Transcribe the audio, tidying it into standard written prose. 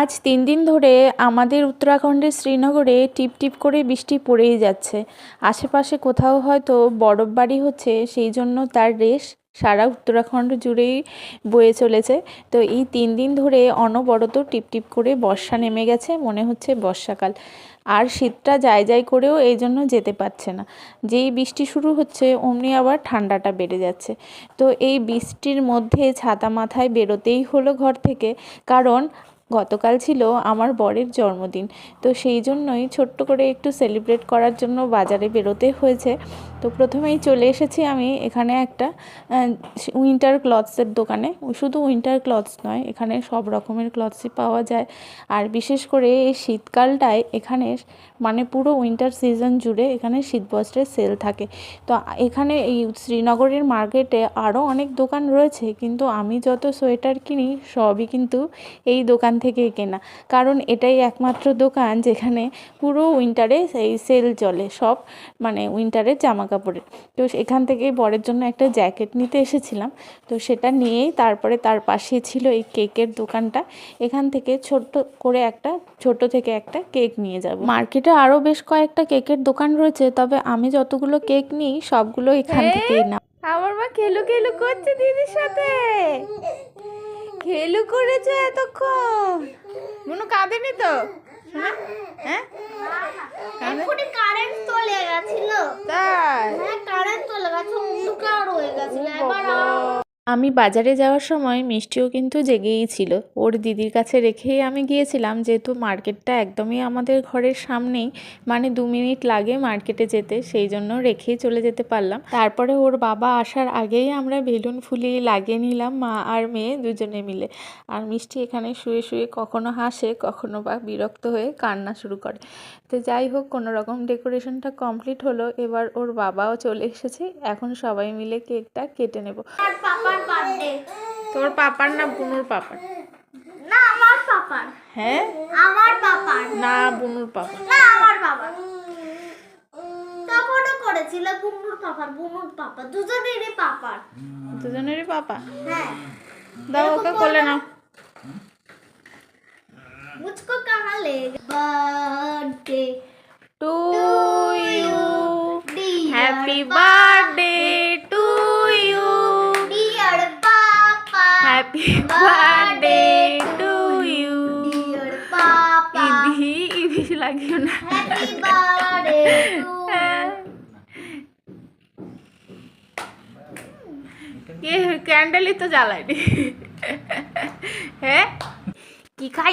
আজ 3 দিন ধরে আমাদের উত্তরাখণ্ডের শ্রীনগরে টিপটিপ করে বৃষ্টি পড়েই যাচ্ছে। আশেপাশে কোথাও হয়তো বরফবারি হচ্ছে, সেই জন্য তার রেশ সারা উত্তরাখণ্ড জুড়েই বয়ে চলেছে। তো এই 3 দিন ধরে অনবরত টিপটিপ করে বর্ষা নেমে গেছে, মনে হচ্ছে বর্ষাকাল। আর শীতটা যায় যায় করেও এই জন্য যেতে পারছে না। যেই বৃষ্টি শুরু হচ্ছে অমনি আবার ঠান্ডাটা বেড়ে যাচ্ছে। তো এই বৃষ্টির মধ্যে ছাতা মাথায় বেরোতেই হলো ঘর থেকে, কারণ গতকাল ছিল আমার বরের জন্মদিন। তো সেই জন্যই ছোট্ট করে একটু সেলিব্রেট করার জন্য বাজারে বেরোতে হয়েছে। তো প্রথমেই চলে এসেছি আমি এখানে একটা উইন্টার ক্লথসের দোকানে। শুধু উইন্টার ক্লথস নয়, এখানে সব রকমের ক্লথসই পাওয়া যায়। আর বিশেষ করে এই শীতকালটায় এখানে মানে পুরো উইন্টার সিজন জুড়ে এখানে শীতবস্ত্রের সেল থাকে। তো এখানে এই শ্রীনগরের মার্কেটে আরও অনেক দোকান রয়েছে, কিন্তু আমি যত সোয়েটার কিনি সবই কিন্তু এই দোকান থেকেই কেনা, কারণ এটাই একমাত্র দোকান যেখানে পুরো উইন্টারে এই সেল চলে, সব মানে উইন্টারের জামা কাপড়ের। তো এখান থেকে বরের জন্য একটা জ্যাকেট নিতে এসেছিলাম। তো সেটা নিয়েই তারপরে তার পাশে ছিল এই কেকের দোকানটা। এখান থেকে ছোট থেকে একটা কেক নিয়ে যাব। মার্কেটে আরও বেশ কয়েকটা কেকের দোকান রয়েছে, তবে আমি যতগুলো কেক নিই সবগুলো এখান থেকেই না। আমার মা খেলু খেলু করছে দিদির সাথে। খেলু করেছে এতক্ষণ। মনু কাঁদেনি তো? হ্যাঁ, এক্ষুনি কারেন্ট চলে গেছিল। তাই? হ্যাঁ, কারেন্ট চলে গেছে, অন্ধকার হয়ে গেছিল। এবার আমি বাজারে যাওয়ার সময় মিষ্টিও কিন্তু জেগেই ছিল। ওর দিদির কাছে রেখেই আমি গিয়েছিলাম, যেহেতু মার্কেটটা একদমই আমাদের ঘরের সামনেই, মানে 2 মিনিট লাগে মার্কেটে যেতে, সেই জন্য রেখেই চলে যেতে পারলাম। তারপরে ওর বাবা আসার আগেই আমরা বেলুন ফুলিয়ে লাগিয়ে নিলাম, মা আর মেয়ে দুজনে মিলে। আর মিষ্টি এখানে শুয়ে শুয়ে কখনো হাসে, কখনো বা বিরক্ত হয়ে কান্না শুরু করে। তো যাই হোক, কোনো রকম ডেকোরেশনটা কমপ্লিট হলো। এবার ওর বাবাও চলে এসেছে, এখন সবাই মিলে কেকটা কেটে নেব। আমার পাপার বার্থডে। তোর পাপার না বুনুর পাপার? না, আমার পাপার। হ্যাঁ, আমার পাপার। না বুনুর পাপার। না, আমার বাবা। তখনও করেছিল বুনুর পাপা, দুজনেরই পাপার। দুজনেরই পাপা? হ্যাঁ। দাও ওকে কোলে নাও। मुझको कहाँ ले birthday to you, dear happy birthday to you, dear papa, happy birthday to you. dear papa, ইভি লাগিও না। happy birthday to ক্যান্ডেলই তো জ্বালায়নি। হ্যাঁ, কি খাই?